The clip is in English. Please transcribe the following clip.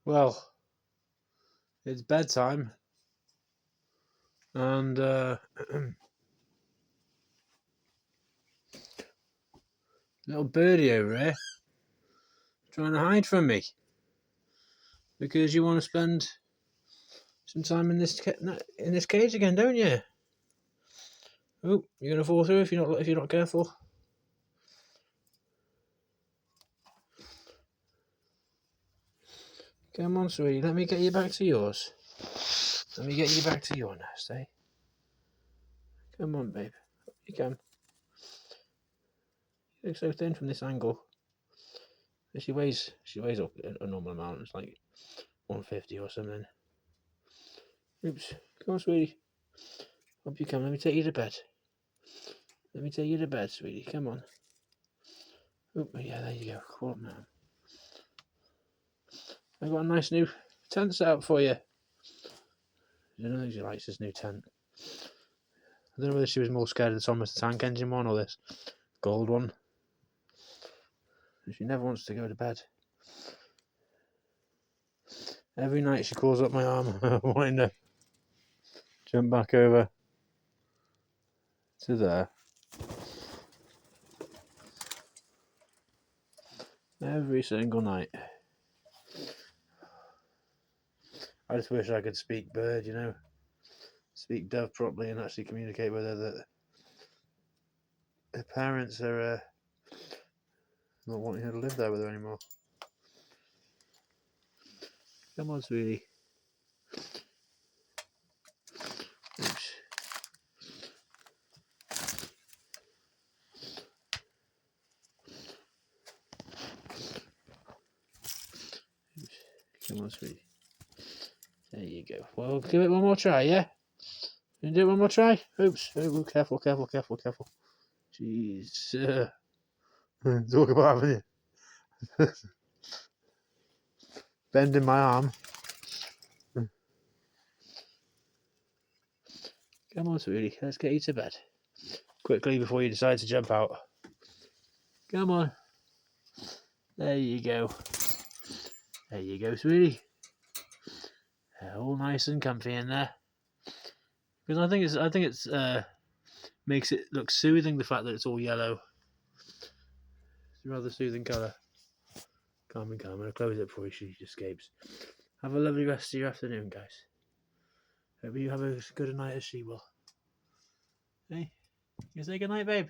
Well, it's bedtime, and little birdie over here trying to hide from me because you want to spend some time in this cage again, don't you? Oh, you're gonna fall through if you're not careful. Come on, sweetie. Let me get you back to yours. Let me get you back to your nest, eh? Come on, babe. You can. You look so thin from this angle. She weighs a normal amount. It's like 150 or something. Oops. Come on, sweetie. Up you come. Let me take you to bed. Let me take you to bed, sweetie. Come on. Oh, yeah, there you go. Crawl up now. I got a nice new tent set up for you. I don't think she likes this new tent. I don't know whether she was more scared of the Thomas the Tank Engine one or this gold one. She never wants to go to bed. Every night she crawls up my arm, wanting to jump back over to there. Every single night. I just wish I could speak bird, speak dove properly and actually communicate with her that her parents are not wanting her to live there with her anymore. Come on, sweetie. Oops. Come on, sweetie. There you go. Well, give it one more try, yeah? Can you do it one more try? Oops. Oh, careful. Jeez. Talk about having you. Bending my arm. Come on, sweetie. Let's get you to bed. Quickly before you decide to jump out. Come on. There you go. There you go, sweetie. All nice and comfy in there. Because I think it's makes it look soothing, the fact that it's all yellow. It's a rather soothing colour. Calm. I'm going to close it before she escapes. Have a lovely rest of your afternoon, guys. Hope you have as good a night as she will. Hey, you say good night, babe?